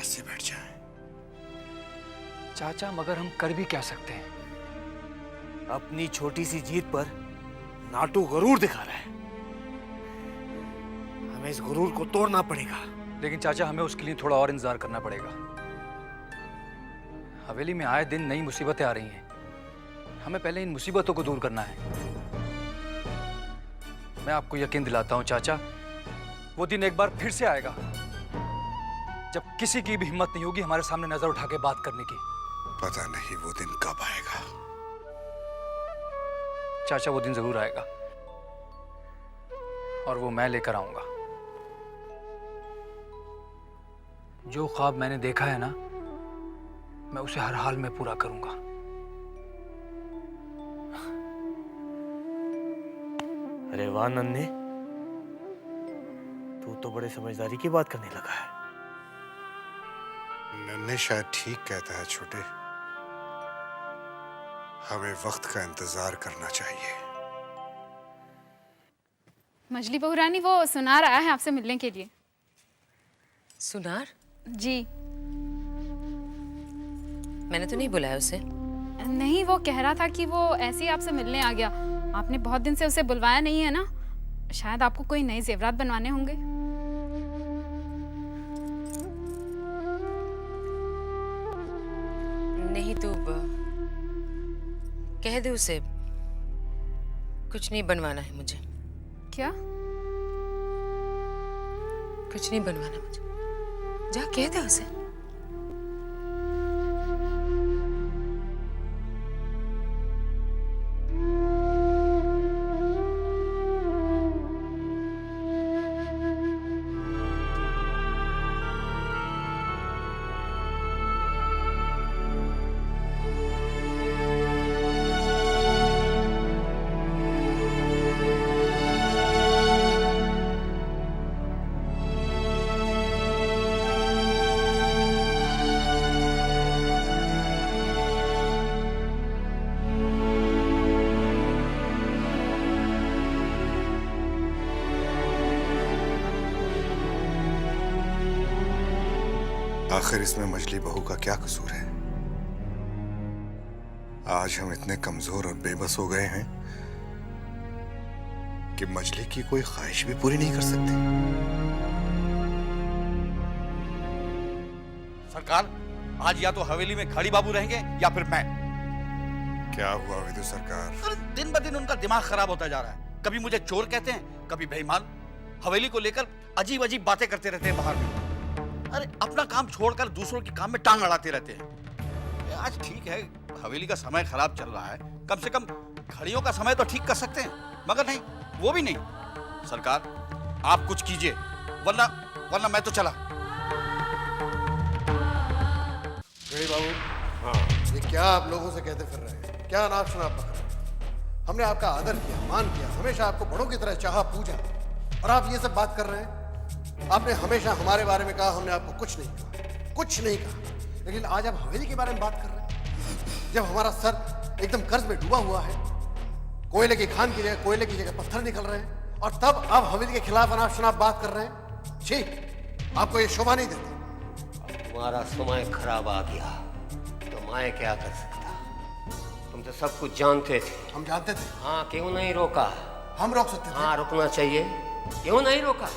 ऐसे बैठ जाएं। चाचा मगर हम कर भी क्या सकते हैं? अपनी छोटी सी जीत पर नाटू गरूर दिखा रहा है। हमें इस गुरूर को तोड़ना पड़ेगा। लेकिन चाचा हमें उसके लिए थोड़ा और इंतजार करना पड़ेगा। हवेली में आए दिन नई मुसीबतें आ रही हैं। हमें पहले इन मुसीबतों को दूर करना है। मैं आपको यकीन दिलाता हूं चाचा, वो दिन एक बार फिर से आएगा जब किसी की भी हिम्मत नहीं होगी हमारे सामने नजर उठा के बात करने की। पता नहीं वो दिन कब आएगा। चाचा वो दिन जरूर आएगा और वो मैं लेकर आऊंगा। जो ख्वाब मैंने देखा है ना, मैं उसे हर हाल में पूरा करूंगा। अरे वाह नन्हे, तू तो बड़े समझदारी की बात करने लगा है। नन्हे शायद ठीक कहता है छोटे, हमें वक्त का इंतजार करना चाहिए। मजली बहू रानी, वो सुनार आया है आपसे मिलने के लिए। सुनार? जी। मैंने तो नहीं बुलाया उसे। नहीं, वो कह रहा था कि वो ऐसे ही आपसे मिलने आ गया। आपने बहुत दिन से उसे बुलवाया नहीं है ना, शायद आपको कोई नए जेवरात बनवाने होंगे। नहीं तो कह दे उसे, कुछ नहीं बनवाना है मुझे। क्या? कुछ नहीं बनवाना मुझे, जा कह दे उसे। आखिर इसमें मजली बहू का क्या कसूर है? आज हम इतने कमजोर और बेबस हो गए हैं कि मजली की कोई ख्वाहिश भी पूरी नहीं कर सकते। सरकार, आज या तो हवेली में खड़ी बाबू रहेंगे या फिर मैं। क्या हुआ विदु सरकार? अरे दिन ब दिन उनका दिमाग खराब होता जा रहा है। कभी मुझे चोर कहते हैं, कभी बेईमान। हवेली को लेकर अजीब अजीब बातें करते रहते हैं बाहर में। अरे अपना काम छोड़कर दूसरों के काम में टांग अड़ाते रहते हैं। आज ठीक है, हवेली का समय खराब चल रहा है, कम से कम घड़ियों का समय तो ठीक कर सकते हैं, मगर नहीं, वो भी नहीं। सरकार, आप कुछ कीजिए, वरना मैं तो चला। गड़ी बाबू, हाँ, ये क्या आप लोगों से कहते फिर रहे हैं? क्या नाप शनाप बक रहे हैं? हमने आपका आदर किया, मान किया, हमेशा आपको बड़ों की तरह चाहा, पूजा, और आप ये सब बात कर रहे हैं। आपने हमेशा हमारे बारे में कहा, हमने आपको कुछ नहीं कहा, कुछ नहीं कहा, लेकिन आज आप हवेली के बारे में बात कर रहे हैं। जब हमारा सर एकदम कर्ज में डूबा हुआ है, कोयले की खान की जगह कोयले की जगह पत्थर निकल रहे हैं, और तब आप हवेली के खिलाफ अनाप शनाप बात कर रहे हैं। छी, आपको ये शोभा नहीं देती। तुम्हारा समय खराब आ गया तो मैं क्या कर सकता? तुम तो सब कुछ जानते थे। हम जानते थे। हाँ, क्यों नहीं रोका? हम रोक सकते थे। हाँ, रुकना चाहिए। क्यों नहीं रोका?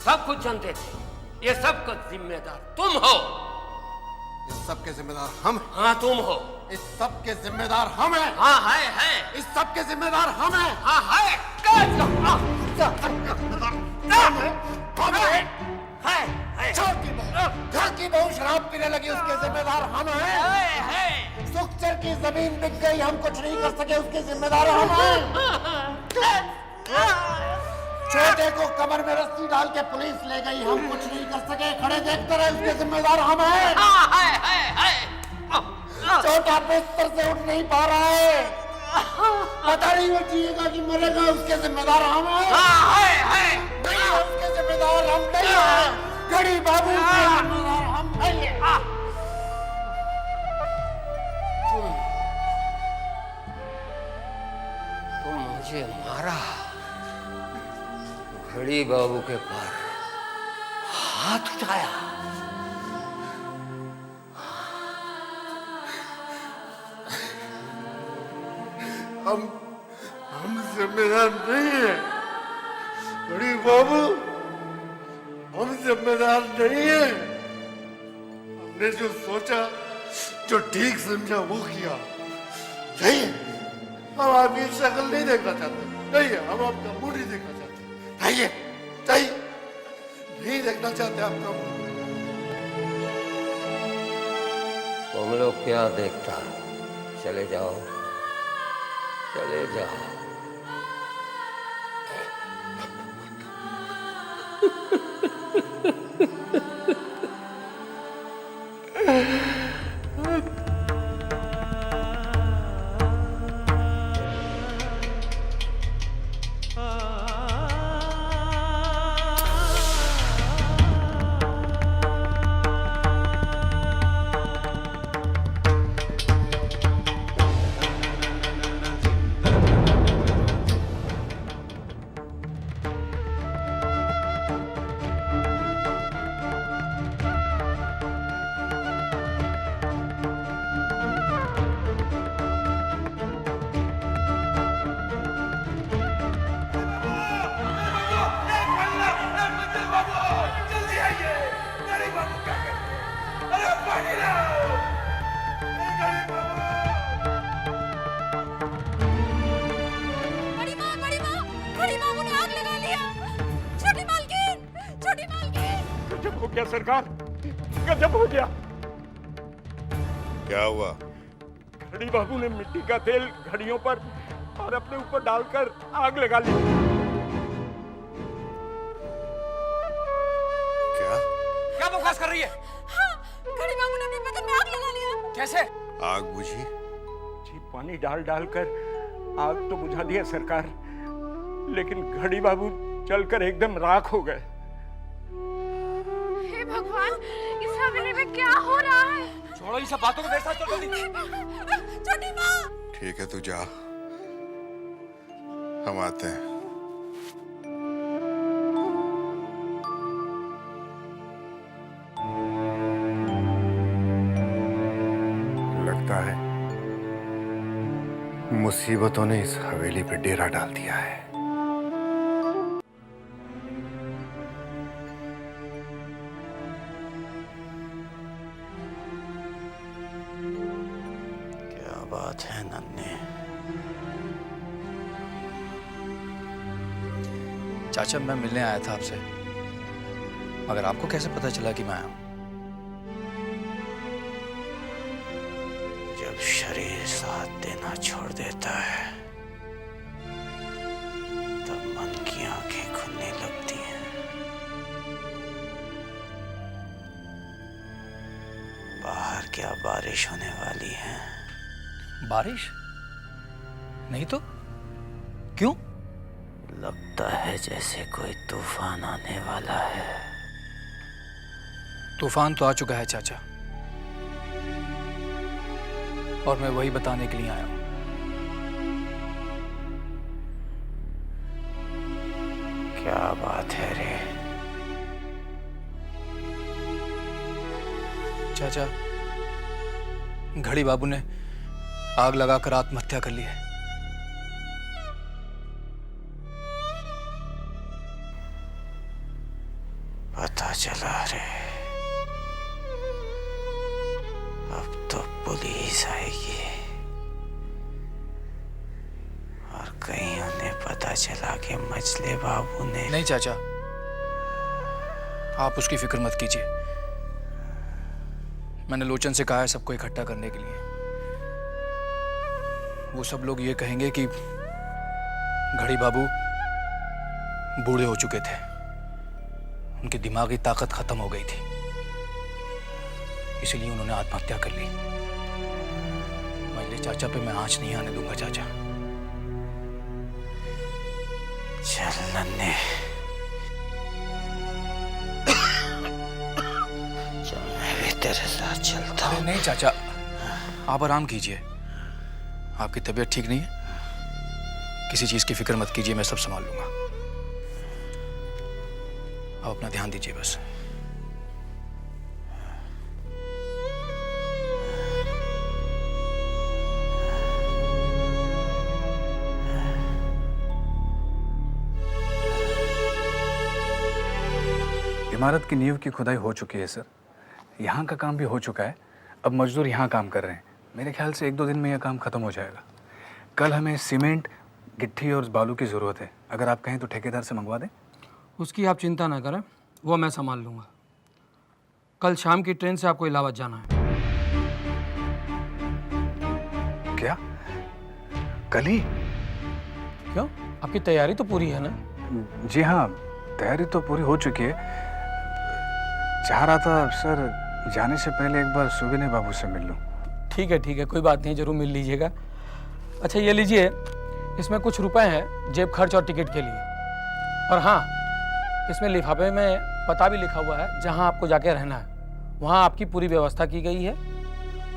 सब कुछ जानते थे। ये सब का जिम्मेदार तुम हो। इस सब के जिम्मेदार हम हैं। हाँ, तुम हो। इस सब के जिम्मेदार हम हैं। हाँ, है। इस सब के जिम्मेदार हम हैं। हाँ, है। घर की बहू शराब पीने लगी, उसके जिम्मेदार हम हैं। सुखचर की जमीन बिक गई, हम कुछ नहीं कर सके, उसके जिम्मेदार हम हैं। छोटे को कमर में रस्सी डाल के पुलिस ले गई, हम कुछ नहीं कर सके, खड़े देखते रहे, उसके जिम्मेदार हम हैं। छोटा बिस्तर से उठ नहीं पा रहा है, पता नहीं वो जिएगा कि मरेगा, उसके जिम्मेदार हम हैं। नहीं, उसके जिम्मेदार हम नहीं हैं। गड़ी बाबू के जिम्मेदार हम नहीं हैं। तुम मुझे मारा, घड़ी बाबू के पर हाथ उठाया, हम जिम्मेदार नहीं है बड़ी बाबू, हम जिम्मेदार नहीं है। हमने जो सोचा, जो ठीक समझा वो किया। जाइए, हम आपकी शक्ल नहीं देखना चाहते। नहीं, हम आपका मुंह नहीं देखना चाहते। जाइए, जाइए, नहीं देखना चाहते आपका मुंह। तुम लोग क्या देखता, चले जाओ, चले जाओ। क्या सरकार, गजब हो गया। क्या हुआ? घड़ी बाबू ने मिट्टी का तेल घड़ियों पर और अपने ऊपर डालकर आग लगा ली। क्या? क्या बकवास कर रही है? हाँ, घड़ी बाबू ने अपने बदन में आग लगा लिया। कैसे? आग बुझी? जी, पानी डाल डालकर आग तो बुझा दिया सरकार, लेकिन घड़ी बाबू जलकर एकदम राख हो गए। हे भगवान, इस हवेली में क्या हो रहा है? छोड़ो इन सब बातों को, मेरे साथ चलो जल्दी। छोटी माँ। ठीक है, तू जा, हम आते हैं। लगता है मुसीबतों ने इस हवेली पे डेरा डाल दिया है। क्या बात है नन्हे? चाचा, मैं मिलने आया था आपसे, मगर आपको कैसे पता चला कि मैं आया हूं? जब शरीर साथ देना छोड़ देता है तब मन की आंखें खुलने लगती हैं। बाहर क्या बारिश होने वाली है? बारिश? नहीं तो क्यों? लगता है जैसे कोई तूफान आने वाला है। तूफान तो आ चुका है चाचा, और मैं वही बताने के लिए आया हूं। क्या बात है रे? चाचा, घड़ी बाबू ने आग लगाकर आत्महत्या कर ली है। पता चला रे। अब तो पुलिस आएगी और कहीं उन्हें पता चला कि मछली बाबू ने। नहीं चाचा, आप उसकी फिक्र मत कीजिए। मैंने लोचन से कहा है सबको इकट्ठा करने के लिए। वो सब लोग ये कहेंगे कि घड़ी बाबू बूढ़े हो चुके थे, उनकी दिमागी ताकत खत्म हो गई थी, इसलिए उन्होंने आत्महत्या कर ली। मैं चाचा पे मैं आंच नहीं आने दूंगा चाचा। चल नन्हे, चल मैं भी तेरे साथ चलता हूँ। नहीं चाचा, आप आराम कीजिए, आपकी तबीयत ठीक नहीं है, किसी चीज की फिक्र मत कीजिए, मैं सब संभाल लूंगा। आप अपना ध्यान दीजिए बस। इमारत की नींव की खुदाई हो चुकी है सर। यहाँ का काम भी हो चुका है। अब मजदूर यहाँ काम कर रहे हैं। मेरे ख्याल से 1-2 दिन में यह काम खत्म हो जाएगा। कल हमें सीमेंट, गिट्टी और बालू की ज़रूरत है। अगर आप कहें तो ठेकेदार से मंगवा दें। उसकी आप चिंता ना करें, वो मैं संभाल लूँगा। कल शाम की ट्रेन से आपको इलाहाबाद जाना है। क्या? कल ही? क्यों? आपकी तैयारी तो पूरी है ना? जी हाँ, तैयारी तो पूरी हो चुकी है। चाह रहा था सर जाने से पहले एक बार सुविनय बाबू से मिल लूं। ठीक है, कोई बात नहीं, जरूर मिल लीजिएगा। अच्छा ये लीजिए, इसमें कुछ रुपए हैं जेब खर्च और टिकट के लिए। और हाँ, इसमें लिफाफे में पता भी लिखा हुआ है जहां आपको जाके रहना है। वहां आपकी पूरी व्यवस्था की गई है।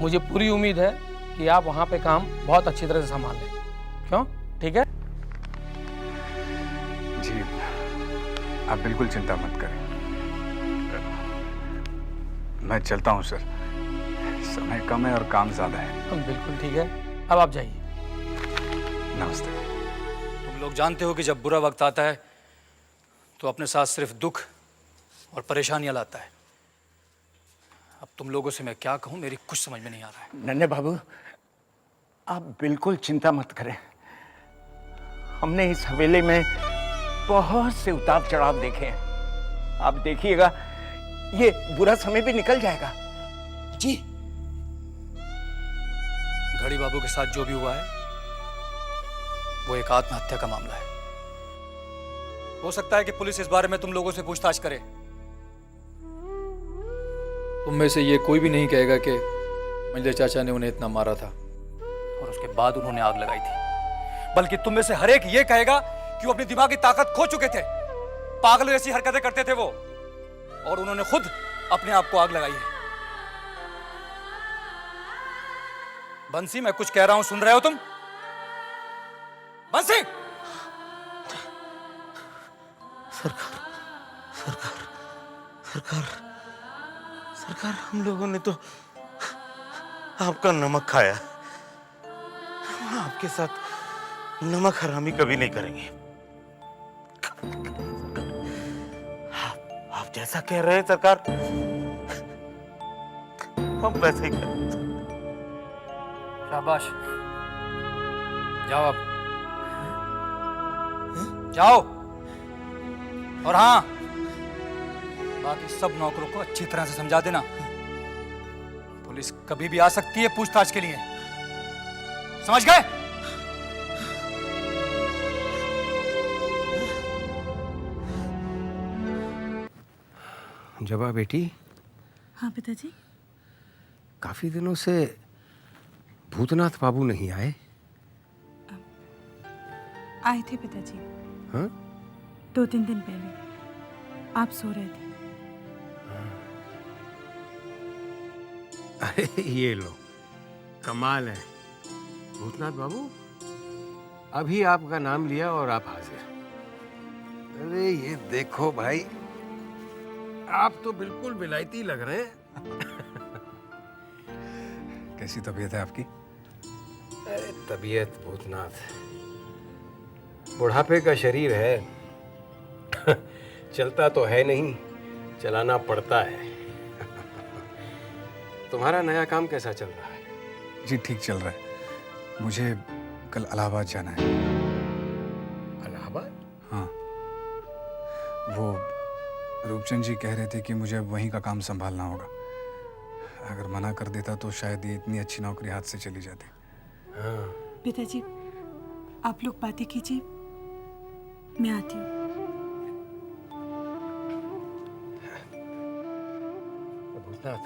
मुझे पूरी उम्मीद है कि आप वहां पे काम बहुत अच्छी तरह से संभाल लें। क्यों? ठीक है? जी, आप बिल्कुल चिंता मत करें। मैं चलता हूँ सर, समय कम है और काम ज़्यादा है। बिल्कुल ठीक है, अब आप जाइए। नमस्ते। तुम लोग जानते हो कि जब बुरा वक्त आता है तो अपने साथ सिर्फ दुख और परेशानियां लाता है। अब तुम लोगों से मैं क्या कहूं, मेरी कुछ समझ में नहीं आ रहा है। नन्हे बाबू, आप बिल्कुल चिंता मत करें। हमने इस हवेली में बहुत से उतार चढ़ाव देखे हैं। आप देखिएगा, ये बुरा समय भी निकल जाएगा। जी। घड़ी बाबू के साथ जो भी हुआ है वो एक आत्महत्या का मामला है। हो सकता है कि पुलिस इस बारे में तुम लोगों से पूछताछ करे। तुम में से ये कोई भी नहीं कहेगा कि मंजर चाचा ने उन्हें इतना मारा था और उसके बाद उन्होंने आग लगाई थी, बल्कि तुम में से हर एक ये कहेगा कि वो अपनी दिमागी ताकत खो चुके थे। पागल जैसी हरकतें करते थे वो, और उन्होंने खुद अपने आप को आग लगाई है। बंसी, मैं कुछ कह रहा हूं, सुन रहे हो तुम? बंसी! सरकार, हम लोगों ने तो आपका नमक खाया। हम आपके साथ नमक हरामी कभी नहीं करेंगे। आप जैसा कह रहे हैं सरकार, हम वैसे ही करें। शाबाश, जाओ अब, जाओ। और हाँ, बाकी सब नौकरों को अच्छी तरह से समझा देना, पुलिस कभी भी आ सकती है पूछताछ के लिए। समझ गए? जबा बेटी। हाँ पिताजी। काफी दिनों से भूतनाथ बाबू नहीं आए? आए थे पिताजी। हाँ? 2-3 दिन पहले। आप सो रहे थे। अरे ये लो, कमाल है भूतनाथ बाबू, अभी आपका नाम लिया और आप हाजिर। अरे ये देखो भाई, आप तो बिल्कुल विलायती लग रहे हैं। कैसी तबीयत है आपकी? अरे तबीयत भूतनाथ, बुढ़ापे का शरीर है। चलता तो है नहीं, चलाना पड़ता है। तुम्हारा नया काम कैसा चल रहा है? जी ठीक चल रहा है। मुझे कल इलाहाबाद जाना है। इलाहाबाद? हाँ, वो रूपचंद जी कह रहे थे कि मुझे वहीं का काम संभालना होगा। अगर मना कर देता तो शायद ये इतनी अच्छी नौकरी हाथ से चली जाती। हाँ। पिताजी, आप लोग बातें कीजिए, मैं आती हूँ। भूतनाथ,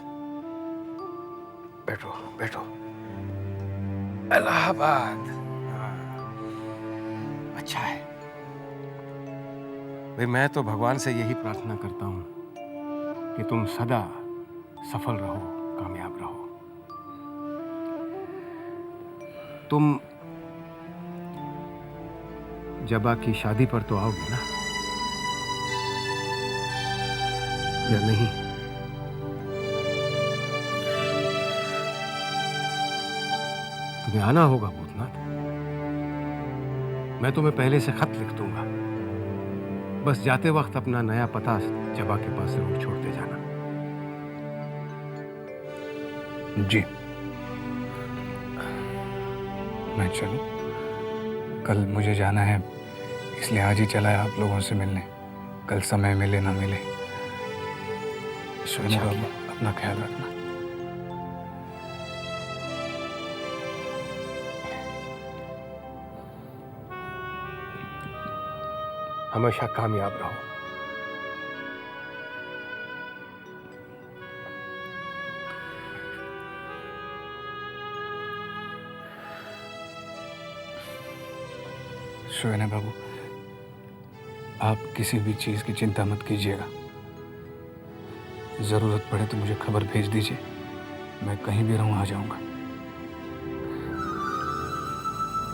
बैठो बैठो। इलाहाबाद, अच्छा है भाई। मैं तो भगवान से यही प्रार्थना करता हूं कि तुम सदा सफल रहो, कामयाब रहो। तुम जबा की शादी पर तो आओगे ना, या नहीं? तुम्हें आना होगा भूतनाथ। मैं तुम्हें पहले से खत लिख दूंगा। बस जाते वक्त अपना नया पता जबा के पास जरूर छोड़ते जाना। जी। मैं चलूं? कल मुझे जाना है, इसलिए आज ही चला है आप लोगों से मिलने। कल समय मिले ना मिले। सोनू बाबू, अपना ख्याल रखना। हमेशा कामयाब रहो। सोना बाबू, आप किसी भी चीज की चिंता मत कीजिएगा। जरूरत पड़े तो मुझे खबर भेज दीजिए, मैं कहीं भी रहूं आ जाऊंगा।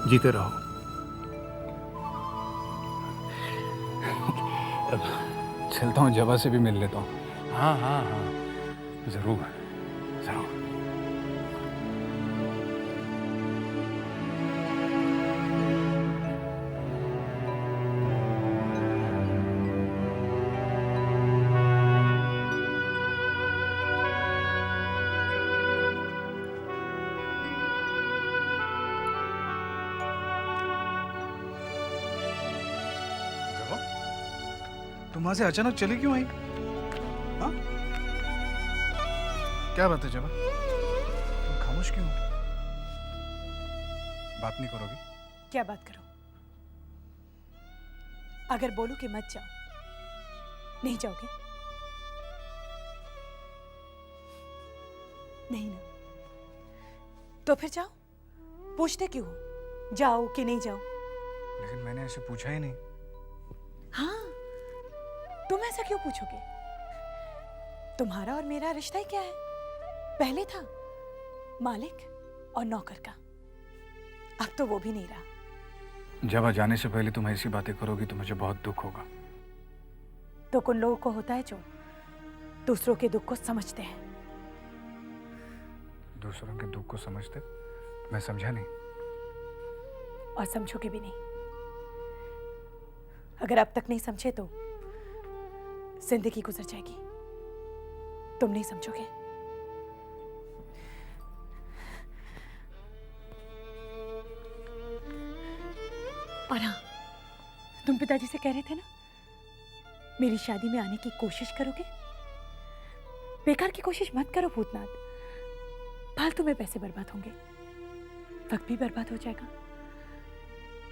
जीते रहो। चलता हूँ, जवा से भी मिल लेता हूँ। हाँ हाँ हाँ, जरूर जरूर। तुम वहां से अचानक चली क्यों आई? हाँ? क्या बात है जबा? तुम खामोश क्यों? बात नहीं करोगी? क्या बात करो? अगर बोलूं कि मत जाओ, नहीं जाओगे? नहीं ना? तो फिर जाओ। पूछते क्यों हो? जाओ कि नहीं जाओ? लेकिन मैंने ऐसे पूछा ही नहीं। हाँ, तुम ऐसा क्यों पूछोगे? तुम्हारा और मेरा रिश्ता ही क्या है? पहले था मालिक और नौकर का, अब तो वो भी नहीं रहा। जब जाने से पहले तुम ऐसी बातें करोगी तो मुझे बहुत दुख होगा। तो उन लोगों को होता है जो दूसरों के दुख को समझते हैं। दूसरों के दुख को समझते? मैं समझा नहीं। और समझोगे भी नहीं। अगर अब तक नहीं समझे तो जिंदगी गुजर जाएगी, तुम नहीं समझोगे। और हाँ, तुम पिताजी से कह रहे थे ना, मेरी शादी में आने की कोशिश करोगे? बेकार की कोशिश मत करो भूतनाथ, फालतू में पैसे बर्बाद होंगे, वक्त भी बर्बाद हो जाएगा।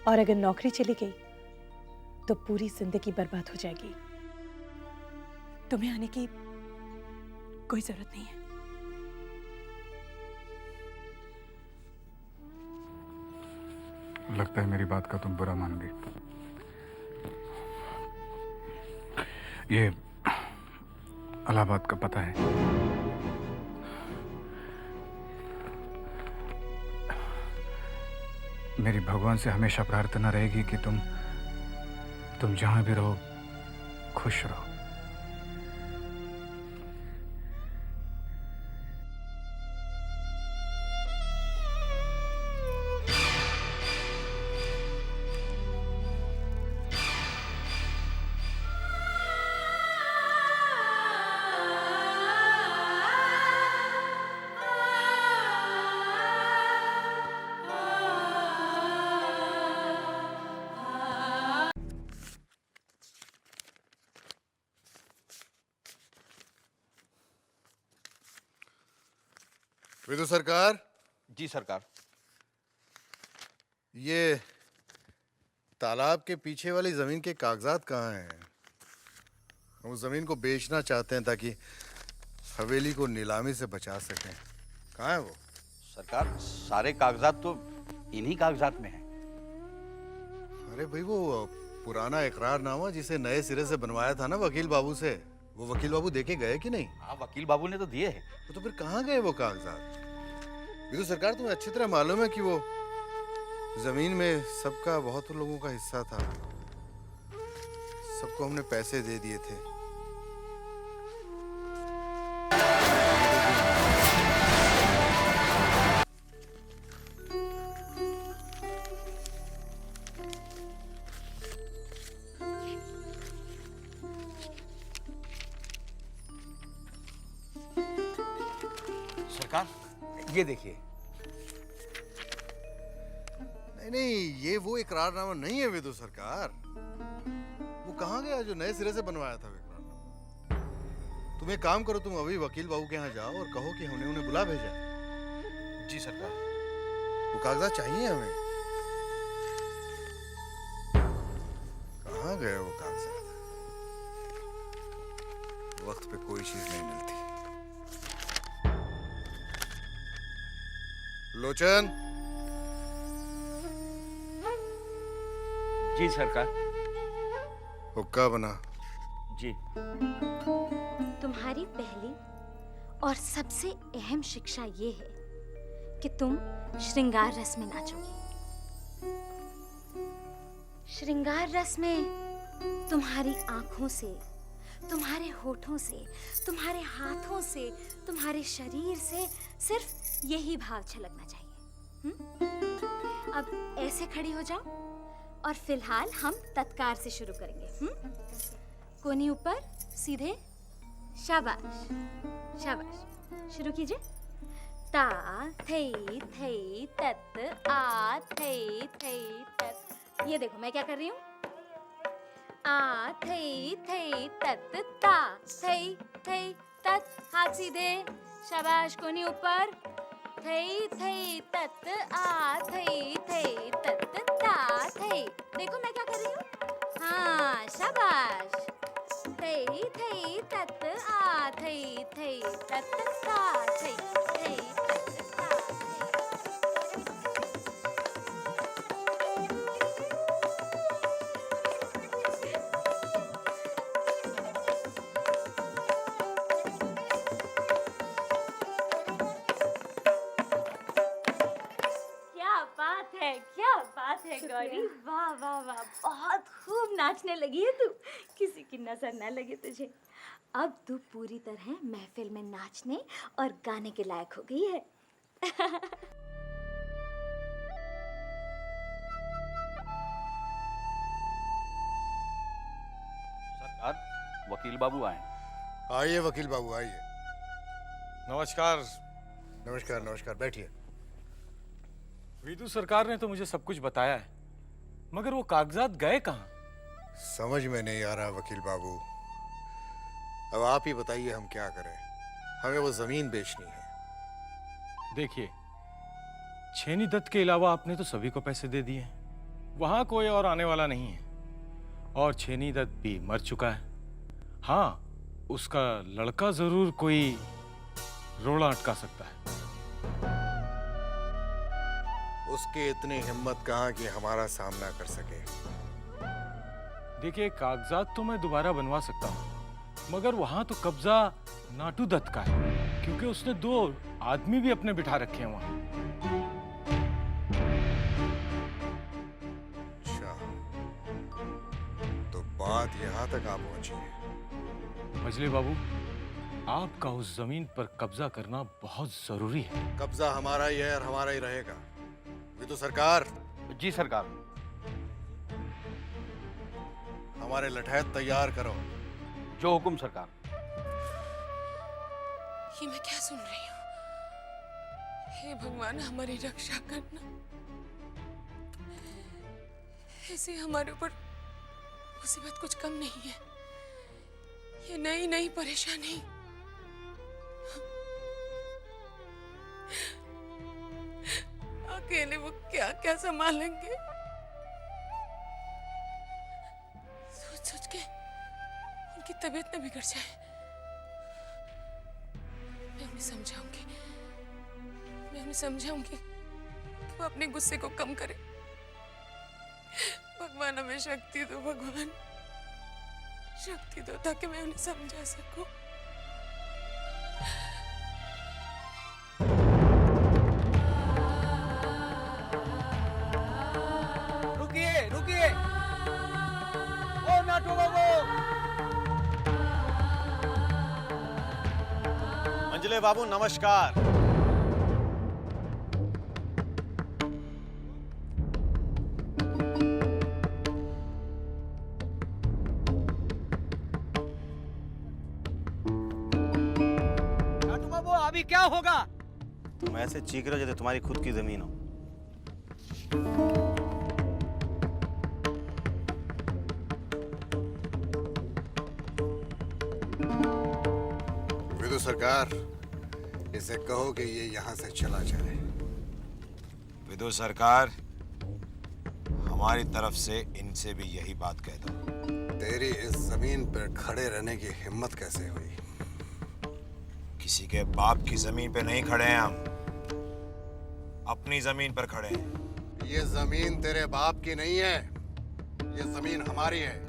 और अगर नौकरी चली गई तो पूरी जिंदगी बर्बाद हो जाएगी। तुम्हें आने की कोई जरूरत नहीं है। लगता है मेरी बात का तुम बुरा मानोगे। ये इलाहाबाद का पता है। मेरी भगवान से हमेशा प्रार्थना रहेगी कि तुम जहां भी रहो खुश रहो। विदु सरकार। जी सरकार। ये तालाब के पीछे वाली जमीन के कागजात कहाँ हैं? हम उस जमीन को बेचना चाहते हैं ताकि हवेली को नीलामी से बचा सकें। कहाँ है वो? सरकार, सारे कागजात तो इन्हीं कागजात में हैं। अरे भाई, वो पुराना इकरारनामा जिसे नए सिरे से बनवाया था ना वकील बाबू से, वो वकील बाबू देखे गए कि नहीं? हाँ, वकील बाबू ने तो दिए हैं। तो फिर कहाँ गए वो कागजात? विदु सरकार, तुम्हें अच्छी तरह मालूम है कि वो जमीन में सबका, बहुत लोगों का हिस्सा था। सबको हमने पैसे दे दिए थे। सरकार ये देखिए। नहीं नहीं, ये वो इकरारनामा नहीं है विदु सरकार। वो कहाँ गया जो नए सिरे से बनवाया था इकरारनामा? तुम एक काम करो, तुम अभी वकील बाबू के यहाँ जाओ और कहो कि हमने उन्हें बुला भेजा। जी सरकार। वो कागजात चाहिए हमें। कहाँ गए वो कागजात? वक्त पे कोई चीज नहीं मिलती। लोचन। जी सरकार। हुक्का बना। जी। तुम्हारी पहली और सबसे अहम शिक्षा ये है कि तुम श्रृंगार रस में नाचोगी। श्रृंगार रस में तुम्हारी आंखों से, तुम्हारे होठों से, तुम्हारे हाथों से, तुम्हारे शरीर से सिर्फ यही भाव छलकना चाहिए। अब ऐसे खड़ी हो जाओ और फिलहाल हम तत्कार से शुरू करेंगे। कोनी ऊपर, सीधे, शाबाश शाबाश। शुरू कीजिए। ता थई थई तत आ थई थई तत। ये देखो मैं क्या कर रही हूँ। आ थई थई तत ता थई थई तत। हाथ सीधे, शाबाश। कोनी ऊपर, थई थई तत आ थई थई तत ता थई। देखो मैं क्या कर रही हूँ। हाँ शाबाश। थई थई तत आ थई थई तत ता थई थई तत ता थई। क्या बात है गौरी, वाह वाह वाह, बहुत खूब नाचने लगी है तू। किसी की नजर न लगे तुझे। अब तू पूरी तरह महफिल में नाचने और गाने के लायक हो गई है। सरकार, वकील बाबू आए। आइए वकील बाबू आइए। नमस्कार। नमस्कार नमस्कार, बैठिए। विदु सरकार ने तो मुझे सब कुछ बताया है, मगर वो कागजात गए कहाँ? समझ में नहीं आ रहा वकील बाबू। अब आप ही बताइए हम क्या करें। हमें वो जमीन बेचनी है। देखिए, छेनी दत्त के अलावा आपने तो सभी को पैसे दे दिए। वहां कोई और आने वाला नहीं है, और छेनी दत्त भी मर चुका है। हाँ, उसका लड़का जरूर कोई रोड़ा अटका सकता है। उसकी इतनी हिम्मत कहाँ कि हमारा सामना कर सके। देखिए, कागजात तो मैं दोबारा बनवा सकता हूँ, मगर वहां तो कब्जा नाटू दत्त का है, क्योंकि उसने 2 आदमी भी अपने बिठा रखे हैं वहां। अच्छा, तो बात यहाँ तक आ पहुंची है। मजले बाबू, आपका उस जमीन पर कब्जा करना बहुत जरूरी है। कब्जा हमारा ही है और हमारा ही रहेगा। ये तो सरकार। जी सरकार। हमारे लठैत तैयार करो। जो हुकुम सरकार। ये मैं क्या सुन रही हूँ? हे भगवान, हमारी रक्षा करना। ऐसे हमारे ऊपर मुसीबत कुछ कम नहीं है। ये नई नई परेशानी। अकेले वो क्या क्या संभालेंगे? सोच सोच के उनकी तबीयत न बिगड़ जाए। मैं उन्हें समझाऊंगी कि वो अपने गुस्से को कम करे। भगवान हमें शक्ति दो, भगवान शक्ति दो, ताकि मैं उन्हें समझा सकूं। रुकिए रुकिए, ओ नाटू बाबू। मंजले बाबू नमस्कार। नाटू बाबू, अभी क्या होगा? तुम ऐसे चीख रहे हो जैसे तुम्हारी खुद की जमीन हो। विदु सरकार, इसे कहो कि ये यहाँ से चला जाए। विदु सरकार, हमारी तरफ से इनसे भी यही बात कह दो। तेरी इस जमीन पर खड़े रहने की हिम्मत कैसे हुई? किसी के बाप की जमीन पे नहीं खड़े हैं हम, अपनी जमीन पर खड़े हैं। ये जमीन तेरे बाप की नहीं है, ये जमीन हमारी है।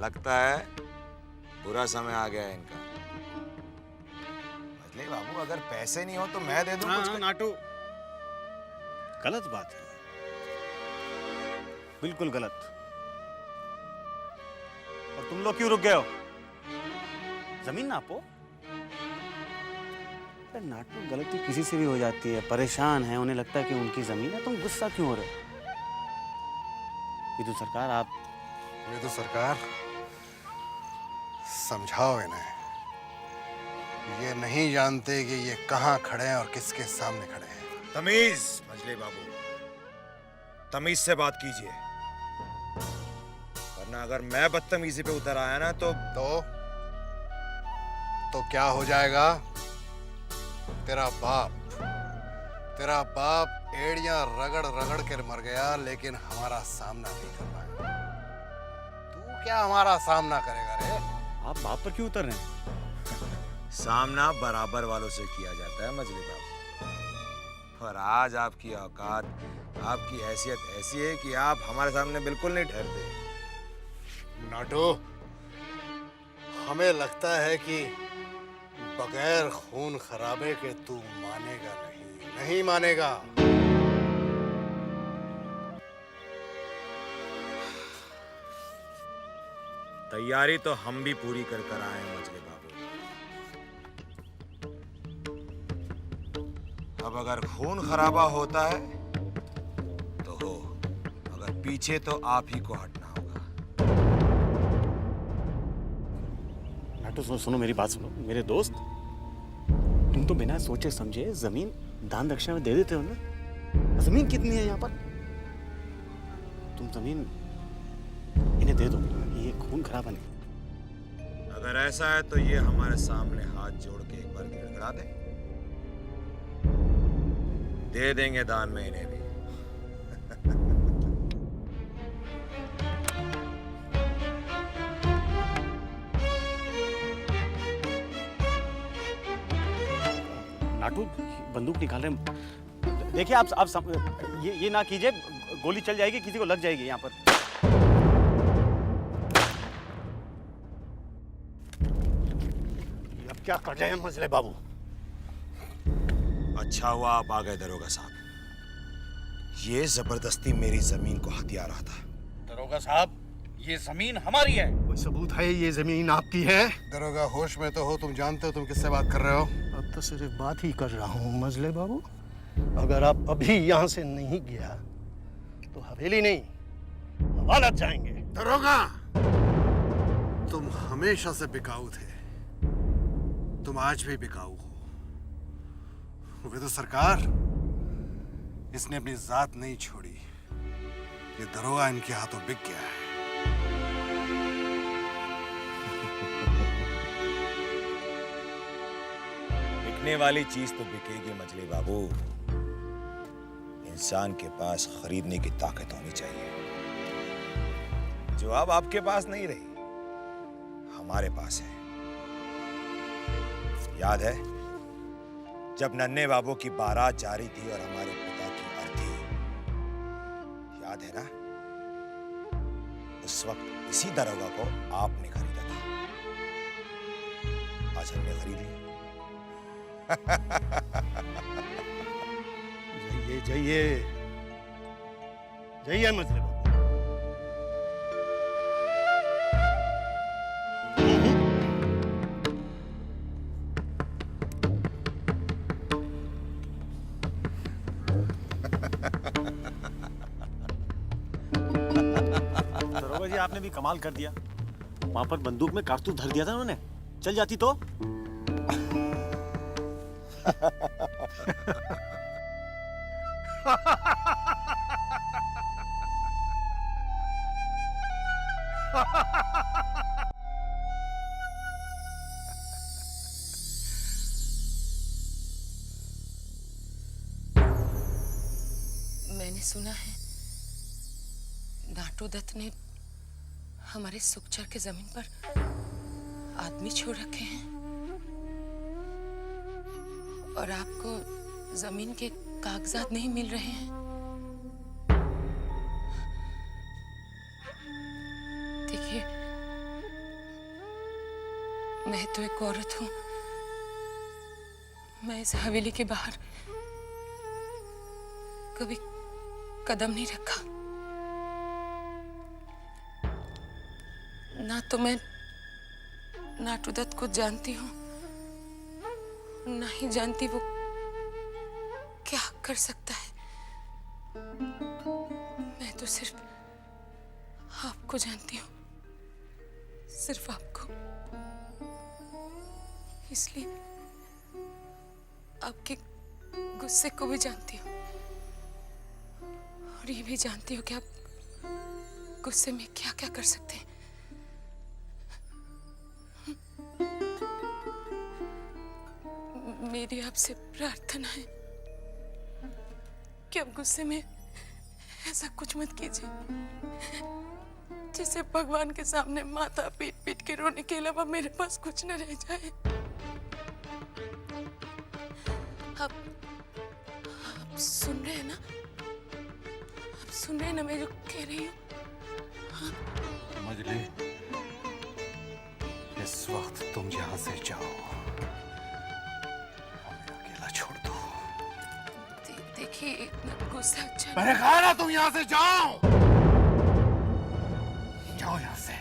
लगता है बुरा समय आ गया है इनका। मजले बाबू, अगर पैसे नहीं हो तो मैं दे दूं कुछ। नाटू, गलत बात है, बिल्कुल गलत। और तुम लोग क्यों रुक गए हो? जमीन नापो। नाटू, गलती किसी से भी हो जाती है। परेशान है, उन्हें लगता है कि उनकी जमीन है, तुम गुस्सा क्यों हो रहे हो? विदु सरकार, आप विदु सरकार, समझाओ इन्हें। ये नहीं जानते कि ये कहाँ खड़े हैं और किसके सामने खड़े हैं। तमीज मजले बाबू, तमीज से बात कीजिए, वरना अगर मैं बदतमीजी पे उतर आया ना तो क्या हो जाएगा? तेरा बाप एड़ियां रगड़ रगड़ कर मर गया, लेकिन हमारा सामना नहीं कर पाया। तू क्या हमारा सामना करेगा रे? आप बाप पर क्यों उतर रहे हैं? सामना बराबर वालों से किया जाता है मजले बाबू। और आज आपकी औकात, आपकी हैसियत ऐसी है कि आप हमारे सामने बिल्कुल नहीं ठहरते। नाटू, हमें लगता है कि बगैर खून खराबे के तू मानेगा नहीं मानेगा। तैयारी तो हम भी पूरी कर कर आए हैं मजले बाबू। अब अगर खून खराबा होता है तो हो, मगर पीछे तो आप ही को हटना होगा। नाटू, सुनो मेरी बात सुनो। मेरे दोस्त, तुम तो बिना सोचे समझे जमीन दान दक्षिणा में दे देते हो ना। जमीन कितनी है यहाँ पर? तुम जमीन इन्हें दे दो, ये खून खराबा नहीं। अगर ऐसा है तो ये हमारे सामने हाथ जोड़ के एक बार गिड़गिड़ा दे देंगे दान में इन्हें भी। नाटू, बंदूक निकाल रहे हैं। देखिए आप ये ना कीजिए, गोली चल जाएगी, किसी को लग जाएगी यहाँ पर। अब क्या कर रहे हैं मजले बाबू? अच्छा हुआ आप आ गए दरोगा साहब। ये जबरदस्ती मेरी जमीन को हथिया रहा था। दरोगा साहब, ये जमीन हमारी है। कोई सबूत है ये जमीन आपकी है? दरोगा, होश में तो हो? तुम जानते हो तुम किससे बात कर रहे हो? अब तो सिर्फ बात ही कर रहा हूँ मजले बाबू। अगर आप अभी यहाँ से नहीं गया तो हवेली नहीं, हवालात जाएंगे। दरोगा, तुम हमेशा से बिकाऊ थे, तुम आज भी बिकाऊ हो। विदु सरकार, इसने अपनी जात नहीं छोड़ी। ये दरोगा इनके हाथों बिक गया है। बिकने वाली चीज तो बिकेगी मजली बाबू। इंसान के पास खरीदने की ताकत होनी चाहिए, जो अब आपके पास नहीं रही, हमारे पास है। याद है जब नन्हे बाबू की बारात जा रही थी और हमारे पिता की अर्थी, याद है ना? उस वक्त इसी दरोगा को आपने खरीदा था, आज हमने खरीद लिया। जाइए जाइए जाइए मजले बाबू। दरोगा जी, आपने भी कमाल कर दिया। वहां पर बंदूक में कारतूस धर दिया था उन्होंने, चल जाती तो। मैंने सुना है नाटू दत्त ने हमारे सुखचर के जमीन पर आदमी छोड़ रखे हैं और आपको जमीन के कागजात नहीं मिल रहे हैं। देखिए, मैं तो एक औरत हूं। मैं इस हवेली के बाहर कभी कदम नहीं रखा। ना तो मैं नाटू दत्त को जानती हूँ, ना ही जानती वो क्या कर सकता है। मैं तो सिर्फ आपको जानती हूँ, सिर्फ आपको। इसलिए आपके गुस्से को भी जानती हूँ और ये भी जानती हूँ कि आप गुस्से में क्या क्या कर सकते हैं। मेरी आपसे प्रार्थना है कि आप गुस्से में ऐसा कुछ मत कीजिए जिससे भगवान के सामने माथा पीट पीट के रोने के अलावा मेरे पास कुछ न रह जाए। आप सुन रहे हैं ना? आप सुन रहे हैं ना मैं जो कह रही हूँ? हाँ? मजली, इस वक्त तुम यहाँ से जाओ, हमें अकेला छोड़ दो। देखिए, इतना गुस्सा अच्छा मैंने कहा ना तुम यहाँ से जाओ, जाओ यहाँ से।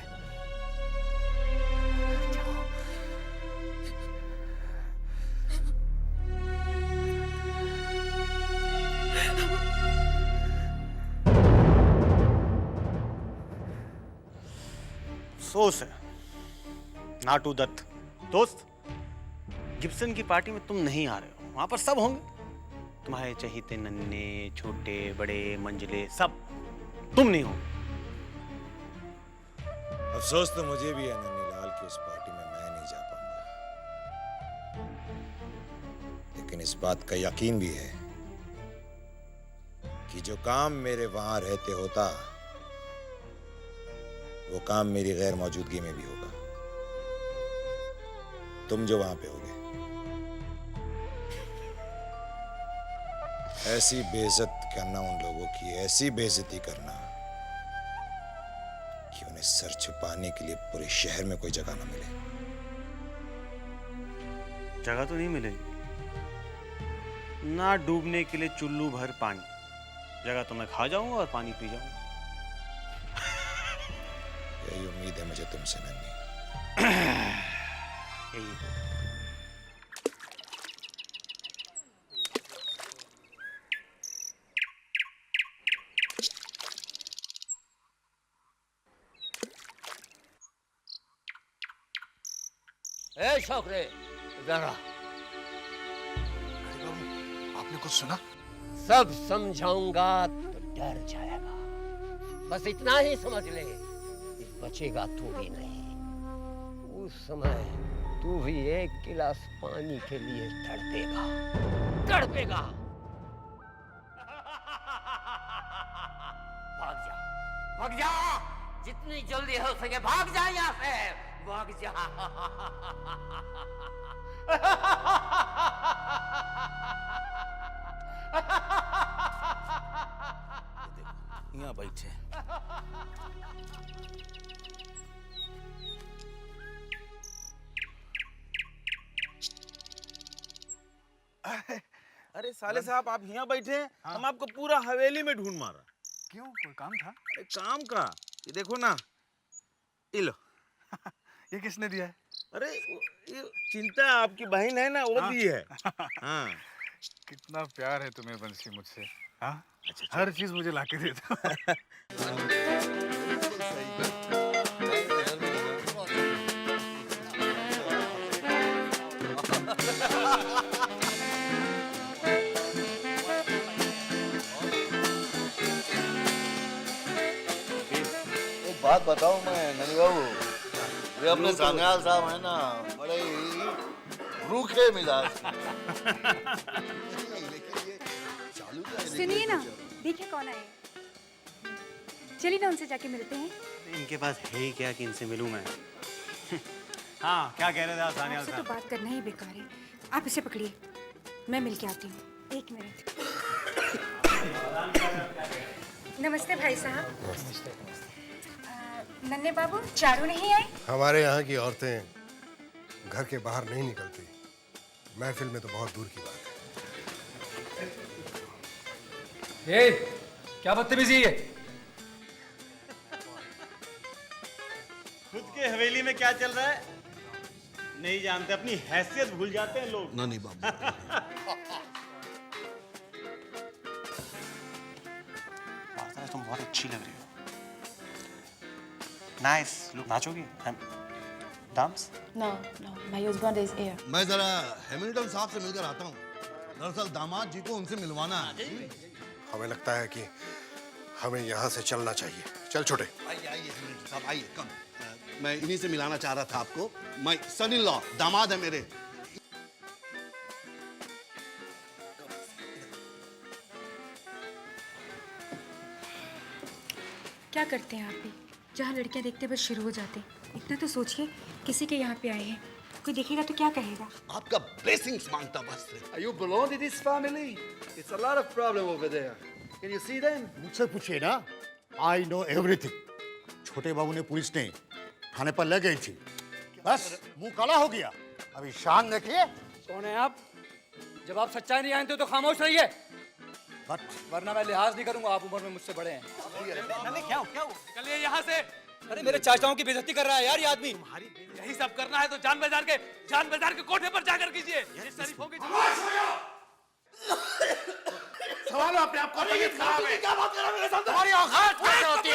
अफसोस है नाटू दत्त दोस्त, गिब्सन की पार्टी में तुम नहीं आ रहे हो। वहां पर सब होंगे, तुम्हारे चहीते नन्हे छोटे बड़े मंजिले सब, तुम नहीं हो। अफसोस तो मुझे भी है नन्ही लाल की इस पार्टी में मैं नहीं जा पाऊंगा, लेकिन इस बात का यकीन भी है कि जो काम मेरे वहां रहते होता वो काम मेरी गैर मौजूदगी में भी होगा। तुम जो वहां पे होगे, ऐसी बेइज्जत करना उन लोगों की, ऐसी बेइज्जती करना कि उन्हें सर छुपाने के लिए पूरे शहर में कोई जगह ना मिले। जगह तो नहीं मिलेगी ना, डूबने के लिए चुल्लू भर पानी। जगह तो मैं खा जाऊंगा और पानी पी जाऊंगा। यही उम्मीद है मुझे तुमसे नन्ही। ए छोकरे, जरा आपने कुछ सुना? सब समझाऊंगा तो डर जाएगा। बस इतना ही समझ ले, बचेगा तू भी नहीं। उस समय तू भी एक गिलास पानी के लिए तड़पेगा, तड़पेगा। भाग जा, भाग जा, जितनी जल्दी हो सके भाग जा यहाँ से, भाग जा। यहाँ बैठे। अरे साले साहब, आप यहाँ बैठे हैं, हम आपको पूरा हवेली में ढूंढ मारा। क्यों, कोई काम था? अरे काम का, ये देखो ना, ये लो। ये किसने दिया है? अरे ये चिंता आपकी बहन है ना, वो दी है। हाँ। कितना प्यार है तुम्हें बंसी मुझसे। हाँ, हर चीज मुझे लाके देता। बात बताऊं मैं ननी बाबू, ये अपने सान्याल साहब है ना, बड़े ही रूखे मिजाज। सुनिए ना, देखिए कौन आए। चलिए ना उनसे जाके मिलते हैं। इनके पास है ही क्या कि इनसे मिलूं मैं? हाँ, क्या कह रहे थे आप सान्याल आपसे तो साहब? बात करना ही बेकार है। आप इसे पकड़िए, मैं मिल के आती हूँ। 1 मिनट। नमस्ते भाई साहब। नन्हे बाबू, चारू नहीं आए? हमारे यहाँ की औरतें घर के बाहर नहीं निकलती, महफिल में तो बहुत दूर की बात है। ए, क्या बदतमीजी है? खुद के हवेली में क्या चल रहा है नहीं जानते, अपनी हैसियत भूल जाते हैं लोग। ननी बाबू तुम बहुत अच्छी लग रही हो। Nice look. नाचोगी? Dance? No, my husband is here. मैं जरा हैमिल्टन साहब से मिलकर आता हूँ। दरअसल दामाद जी को उनसे मिलवाना है। हमें लगता है कि हमें यहाँ से चलना चाहिए। चल छोटे। आइए आइए हैमिल्टन साहब, आइए कम। मैं इन्हीं से मिलाना चाह रहा था आपको। माय सन इन लॉ, दामाद है मेरे। क्या करते हैं आप भी? जहाँ लड़कियाँ देखते बस शुरू हो जाते। इतना तो सोचिए, किसी के यहाँ पे आए हैं, कोई देखेगा तो क्या कहेगा? आपका ब्लेसिंग्स मांगता बस। You belong to this family? It's a lot of problem over there. Can you see them? मुझसे पूछिए ना, I know everything. छोटे बाबू ने पुलिस ने थाने पर ले गई थी, बस मुंह काला हो गया। अभी शान देखिए। कौन है आप? जब आप सच्चाई नहीं जानते तो खामोश रहिए, वरना मैं लिहाज नहीं करूंगा। आप उम्र में मुझसे बड़े हैं। क्या हो? निकलिए यहाँ से। अरे मेरे चाचाओं की बेइज्जती कर रहा है यार ये आदमी। यही सब करना है तो जान बाजार के कोठे पर जाकर कीजिए। सवाल अपने आप को। क्या बात कर रहे हो मेरे साथ? तुम्हारी औकात कैसे होती है?